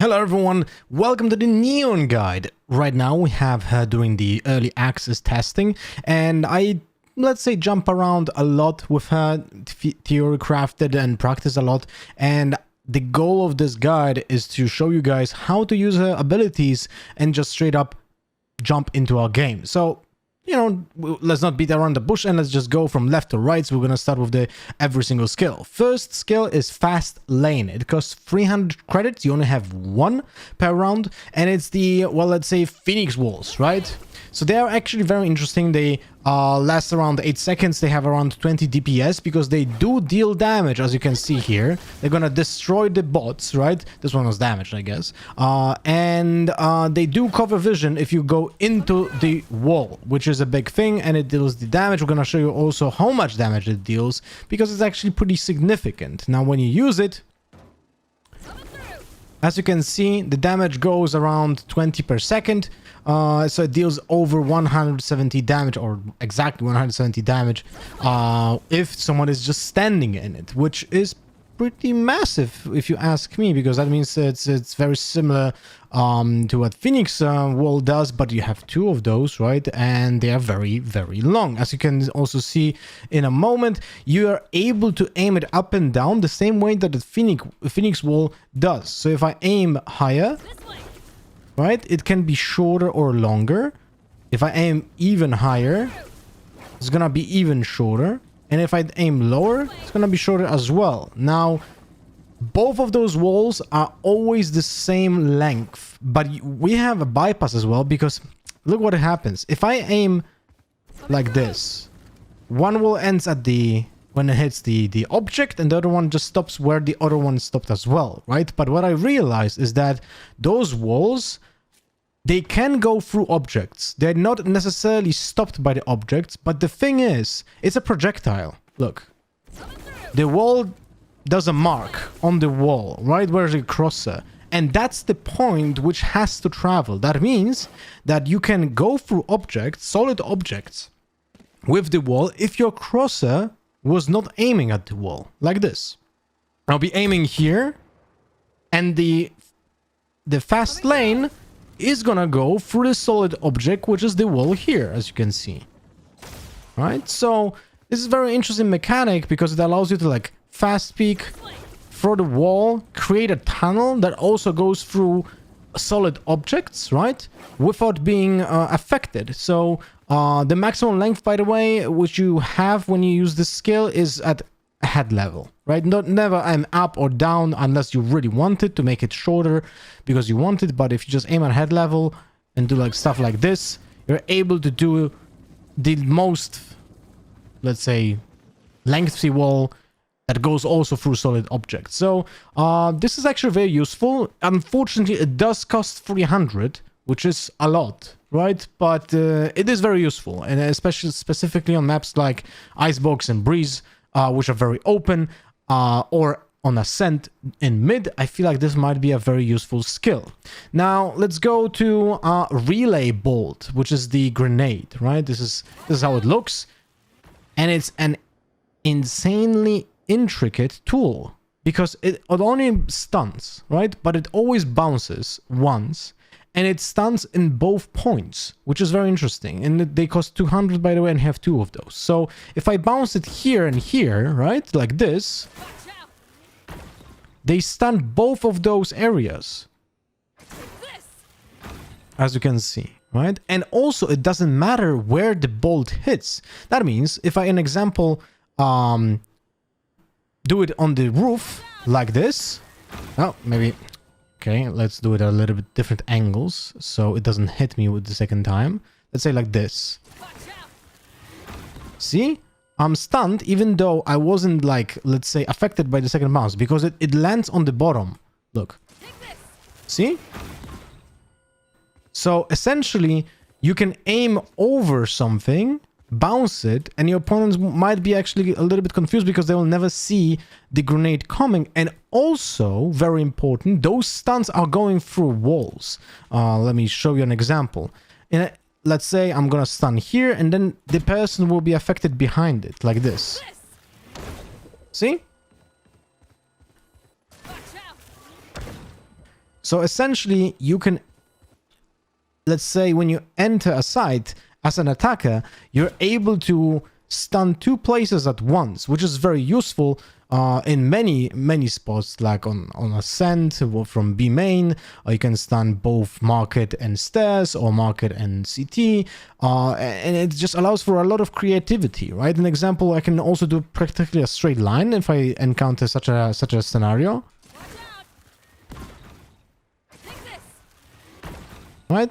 Hello everyone, welcome to the Neon Guide. Right now we have her doing the early access testing, and I, let's say, jump around a lot with her, theory crafted and practice a lot, and the goal of this guide is to show you guys how to use her abilities and just straight up jump into our game. So, you know, let's not beat around the bush and let's just go from left to right. So we're going to start with the every single skill. First skill is Fast Lane. It costs 300 credits. You only have one per round. And it's the, well, let's say Phoenix Walls, right? So they are actually very interesting. They last around 8 seconds. They have around 20 DPS because they do deal damage, as you can see here. They're gonna destroy the bots, right? This one was damaged, I guess. And they do cover vision if you go into the wall, which is a big thing, and it deals the damage. We're gonna show you also how much damage it deals because it's actually pretty significant. Now, when you use it, as you can see, the damage goes around 20 per second. So it deals over 170 damage, or exactly 170 damage, if someone is just standing in it, which is pretty massive if you ask me, because that means it's very similar to what Phoenix Wall does, but you have two of those, right? And they are very, very long. As you can also see in a moment, you are able to aim it up and down the same way that the Phoenix Wall does. So if I aim higher, right, it can be shorter or longer. If I aim even higher, it's gonna be even shorter. And if I aim lower, it's gonna be shorter as well. Now, both of those walls are always the same length, but we have a bypass as well, because look what happens. If I aim like this, one wall ends at when it hits the object, and the other one just stops where the other one stopped as well, right? But what I realized is that those walls, they can go through objects. They're not necessarily stopped by the objects, but the thing is, it's a projectile. Look. The wall does a mark on the wall, right where the crosser. And that's the point which has to travel. That means that you can go through objects, solid objects, with the wall if your crosser was not aiming at the wall, like this. I'll be aiming here, and the fast lane is gonna go through the solid object, which is the wall here, as you can see. Right? So this is a very interesting mechanic because it allows you to like fast peek through the wall, create a tunnel that also goes through solid objects, right? Without being affected. So the maximum length, by the way, which you have when you use this skill is at head level, right? Never aim up or down unless you really want it to make it shorter because you want it. But if you just aim at head level and do like stuff like this, you're able to do the most, let's say, lengthy wall that goes also through solid objects. So this is actually very useful. Unfortunately, it does cost 300, which is a lot, right? But it is very useful, and especially specifically on maps like Icebox and Breeze, which are very open, or on Ascent in mid. I feel like this might be a very useful skill. Now let's go to Relay Bolt, which is the grenade, right? This is how it looks, and it's an insanely intricate tool because it only stuns, right? But it always bounces once. And it stuns in both points, which is very interesting. And they cost 200, by the way, and have two of those. So if I bounce it here and here, right, like this, they stun both of those areas, as you can see, right? And also, it doesn't matter where the bolt hits. That means if I, an example, do it on the roof like this, oh, maybe... Okay, let's do it at a little bit different angles so it doesn't hit me with the second time. Let's say like this. See? I'm stunned even though I wasn't, like, let's say, affected by the second bounce because it lands on the bottom. Look. See? So essentially, you can aim over something, bounce it, and your opponents might be actually a little bit confused because they will never see the grenade coming. And also, very important, those stuns are going through walls. Let me show you an example. Let's say I'm gonna stun here, and then the person will be affected behind it, like this. See? So essentially, you can, let's say when you enter a site as an attacker, you're able to stun 2 places at once, which is very useful in many spots, like on ascent from B main, or you can stun both market and stairs, or market and CT, and it just allows for a lot of creativity, right? An example, I can also do practically a straight line if I encounter such a scenario, right?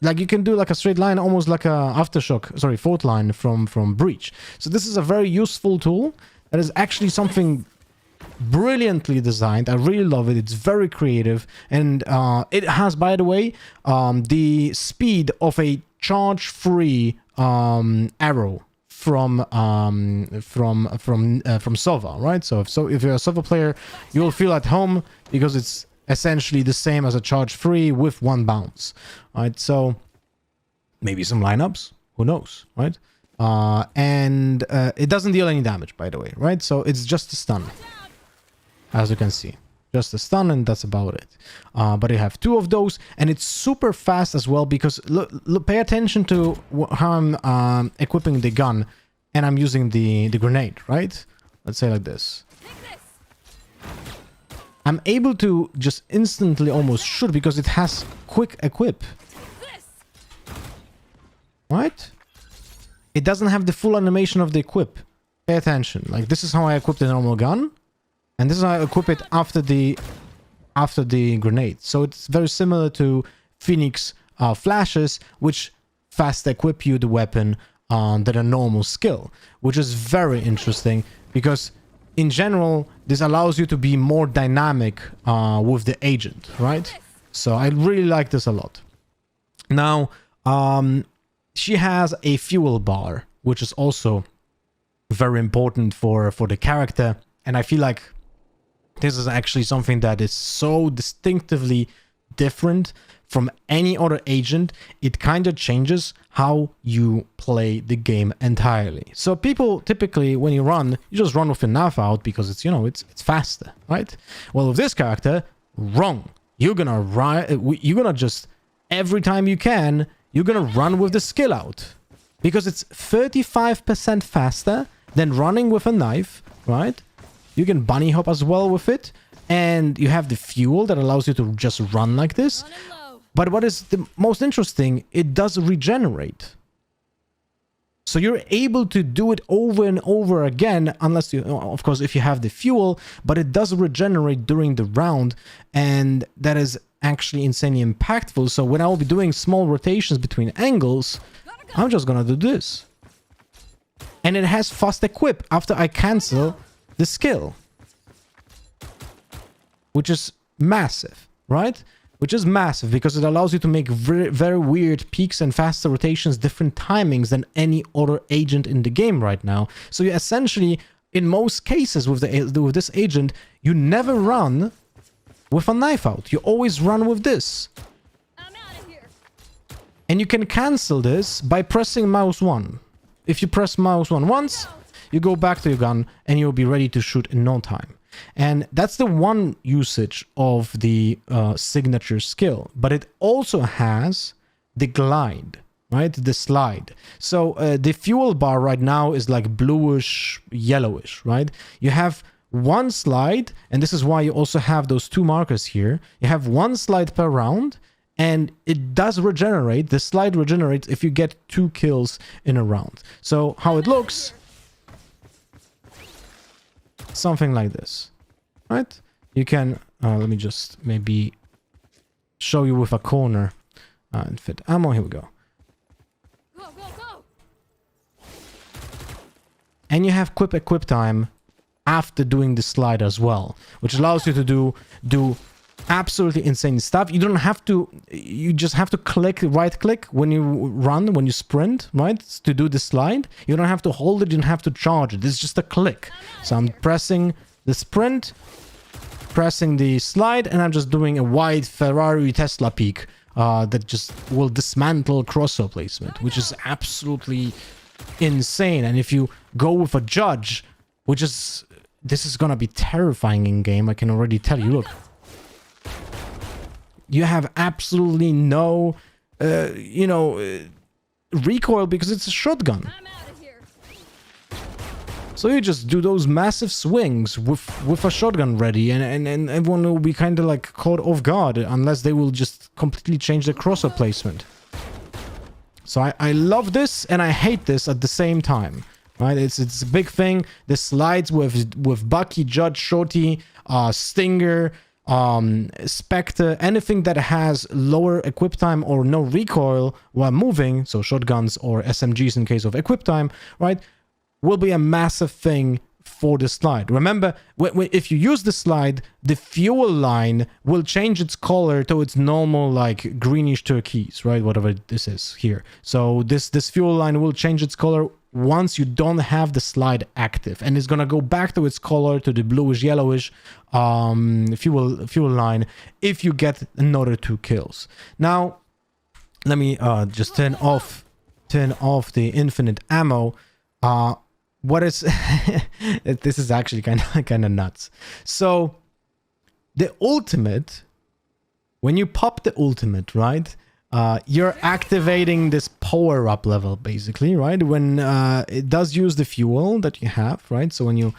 Like you can do like a straight line, almost like a aftershock, sorry, fault line from breach. So this is a very useful tool. That is actually something brilliantly designed. I really love it. It's very creative, and it has, by the way, the speed of a charge-free arrow from Sova, right? So if you're a Sova player, you'll feel at home because it's essentially the same as a charge-free with 1 bounce, right? So maybe some lineups, who knows, right? And it doesn't deal any damage, by the way, right? So it's just a stun, as you can see. Just a stun, and that's about it. But you have 2 of those, and it's super fast as well, because look, pay attention to how I'm equipping the gun, and I'm using the grenade, right? Let's say like this. I'm able to just instantly almost shoot because it has quick equip. Right? It doesn't have the full animation of the equip. Pay attention. Like, this is how I equip the normal gun, and this is how I equip it after the grenade. So it's very similar to Phoenix flashes, which fast equip you the weapon than a normal skill, which is very interesting because in general this allows you to be more dynamic with the agent, right? So I really like this a lot. Now, she has a fuel bar, which is also very important for the character, and I feel like this is actually something that is so distinctively different from any other agent. It kind of changes how you play the game entirely. So people typically, when you run, you just run with enough out because it's, you know, it's faster, right? Well, with this character, wrong. You're gonna just, every time you can, you're gonna run with the skill out, because it's 35% faster than running with a knife, right? You can bunny hop as well with it, and you have the fuel that allows you to just run like this. But what is the most interesting, it does regenerate. So you're able to do it over and over again, unless you, of course, if you have the fuel, but it does regenerate during the round, and that is actually insanely impactful. So when I will be doing small rotations between angles, I'm just gonna do this. And it has fast equip after I cancel the skill, which is massive, right? Which is massive because it allows you to make very, very weird peaks and faster rotations, different timings than any other agent in the game right now. So you essentially, in most cases with this agent, you never run with a knife out. You always run with this. I'm out of here. And you can cancel this by pressing mouse 1. If you press mouse 1 once, you go back to your gun and you'll be ready to shoot in no time. And that's the one usage of the signature skill. But it also has the glide, right? The slide. So the fuel bar right now is like bluish, yellowish, right? You have one slide, and this is why you also have those 2 markers here. You have 1 slide per round, and it does regenerate. The slide regenerates if you get 2 kills in a round. So how it looks, something like this, right? You can, let me just maybe show you with a corner and fit ammo. Here we go. Go, go, go. And you have quick equip time after doing the slide as well, which allows you to do absolutely insane stuff. You don't have to, you just have to right click when you run, when you sprint, right? To do the slide. You don't have to hold it, you don't have to charge it. It's just a click. So I'm pressing the sprint, pressing the slide, and I'm just doing a wide Ferrari Tesla peak that just will dismantle crosshair placement, which is absolutely insane. And if you go with a judge, which is, this is gonna be terrifying in game, I can already tell you. Look, you have absolutely no, recoil because it's a shotgun. So you just do those massive swings with a shotgun ready, and everyone will be kind of like caught off guard unless they will just completely change the crosshair placement. So I love this and I hate this at the same time, right? It's a big thing. The slides with Bucky, Judge, Shorty, Stinger, Spectre, anything that has lower equip time or no recoil while moving, so shotguns or SMGs in case of equip time, right, will be a massive thing for the slide. Remember, if you use the slide, the fuel line will change its color to its normal like greenish turquoise, right? Whatever this is here. So this fuel line will change its color once you don't have the slide active, and it's gonna go back to its color, to the bluish yellowish fuel line, if you get another 2 kills. Now let me just turn off the infinite ammo. What is this is actually kind of nuts. So the ultimate, when you pop the ultimate, right, you're activating this power-up level, basically, right? When it does use the fuel that you have, right? So when you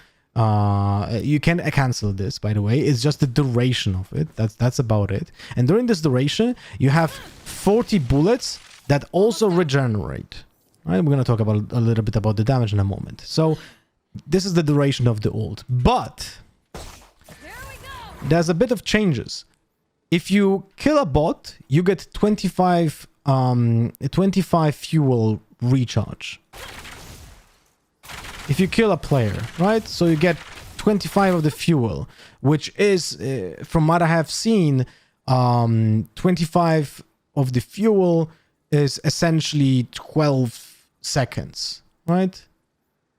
can cancel this, by the way. It's just the duration of it. That's about it. And during this duration, you have 40 bullets that also regenerate. Right? We're gonna talk about a little bit about the damage in a moment. So this is the duration of the ult, but there's a bit of changes. If you kill a bot, you get 25 fuel recharge. If you kill a player, right? So you get 25 of the fuel, which is, from what I have seen, 25 of the fuel is essentially 12 seconds, right?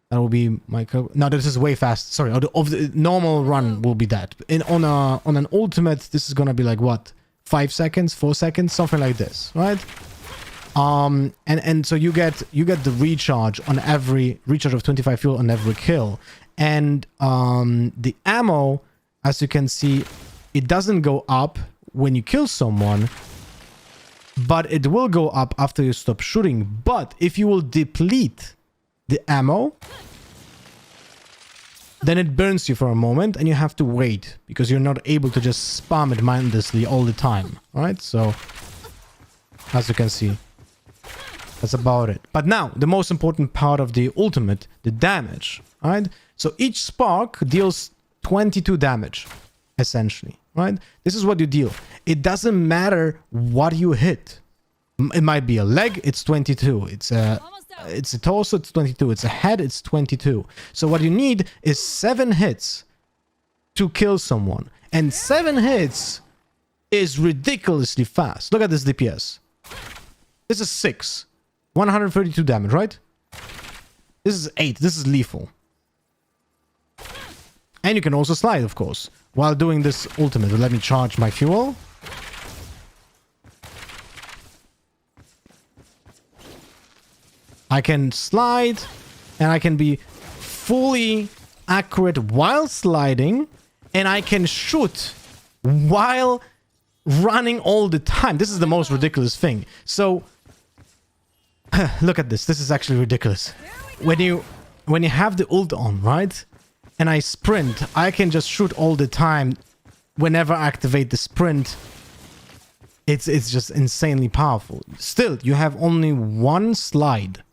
That will be my... No, this is way fast. Sorry, of the normal run will be that. On an ultimate, this is gonna be like what? 5 seconds, 4 seconds, something like this, right? And so you get the recharge on every recharge of 25 fuel on every kill, and the ammo, as you can see, it doesn't go up when you kill someone, but it will go up after you stop shooting. But if you will deplete the ammo, then it burns you for a moment and you have to wait because you're not able to just spam it mindlessly all the time, right? So as you can see, that's about it. But now the most important part of the ultimate, the damage, right? So each spark deals 22 damage, essentially, right? This is what you deal. It doesn't matter what you hit. It might be a leg, it's 22. It's a torso, it's 22. It's a head, it's 22. So what you need is 7 hits to kill someone. And 7 hits is ridiculously fast. Look at this DPS. This is 6. 132 damage, right? This is 8. This is lethal. And you can also slide, of course, while doing this ultimate. Let me charge my fuel. I can slide, and I can be fully accurate while sliding, and I can shoot while running all the time. This is the most ridiculous thing. So look at this. This is actually ridiculous. When you have the ult on, right? And I sprint, I can just shoot all the time whenever I activate the sprint. It's just insanely powerful. Still, you have only one slide.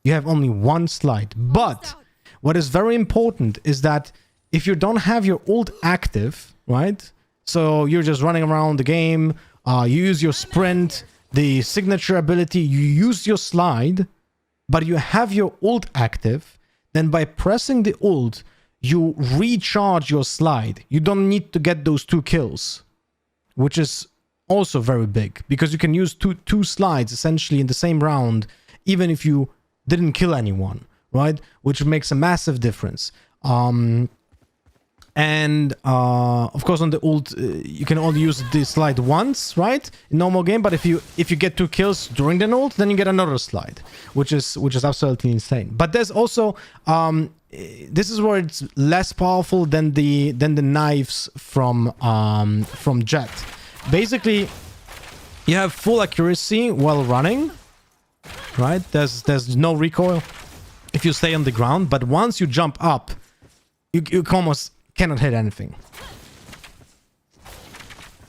You have only one slide. But what is very important is that if you don't have your ult active, right? So you're just running around the game, you use your sprint, the signature ability, you use your slide, but you have your ult active, then by pressing the ult, you recharge your slide. You don't need to get those 2 kills, which is also very big, because you can use two slides essentially in the same round, even if you didn't kill anyone, right? Which makes a massive difference. Of course, on the ult, you can only use the slide once, right? In normal game, but if you get 2 kills during the ult, then you get another slide, which is absolutely insane. But there's also this is where it's less powerful than the knives from Jet, basically, you have full accuracy while running, right? There's no recoil if you stay on the ground, but once you jump up, you almost cannot hit anything.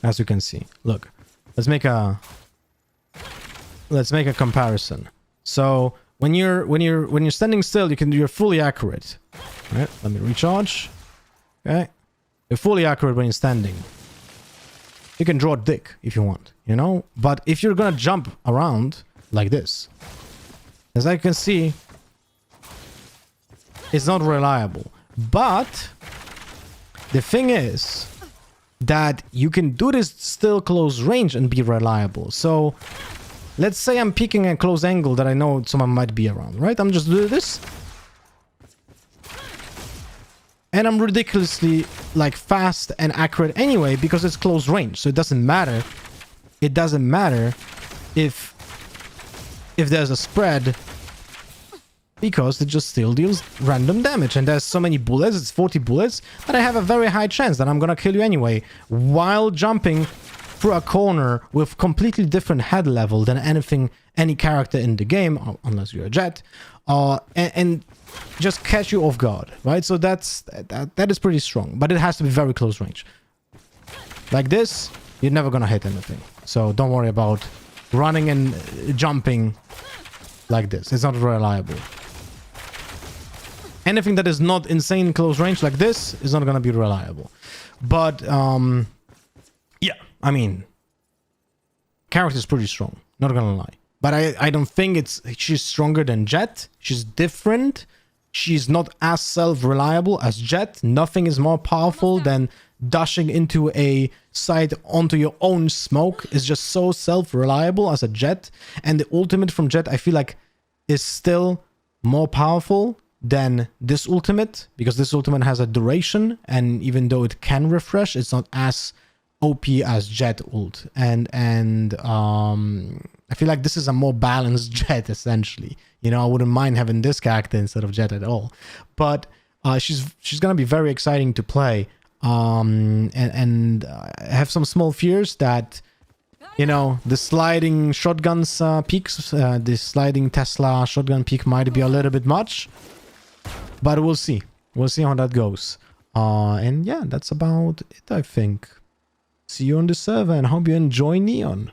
As you can see. Look, let's make a comparison. So when you're standing still, you're fully accurate. Right? Let me recharge. Okay. You're fully accurate when you're standing. You can draw a dick if you want, you know? But if you're gonna jump around like this, as I can see, it's not reliable. But the thing is that you can do this still close range and be reliable. So let's say I'm peeking at close angle that I know someone might be around, right? I'm just doing this. And I'm ridiculously like fast and accurate anyway because it's close range. So it doesn't matter. It doesn't matter if there's a spread, because it just still deals random damage. And there's so many bullets, it's 40 bullets, that I have a very high chance that I'm gonna kill you anyway while jumping through a corner with completely different head level than any character in the game, unless you're a Jet, and just catch you off guard, right? So that is pretty strong, but it has to be very close range. Like this, you're never gonna hit anything. So don't worry about running and jumping like this. It's not reliable. Anything that is not insane close range like this is not gonna be reliable. But yeah, I mean, character is pretty strong, not gonna lie. But I don't think she's stronger than Jet. She's different. She's not as self-reliable as Jet. Nothing is more powerful than dashing into a site onto your own smoke. Is just so self-reliable as a Jet. And the ultimate from Jet, I feel like, is still more powerful than this ultimate, because this ultimate has a duration, and even though it can refresh, it's not as OP as Jet ult. And I feel like this is a more balanced Jet, essentially. You know, I wouldn't mind having this character instead of Jet at all. But she's gonna be very exciting to play. And I have some small fears that, you know, the sliding shotguns peaks, the sliding Tesla shotgun peak might be a little bit much. But we'll see. We'll see how that goes. And yeah, that's about it, I think. See you on the server and hope you enjoy Neon.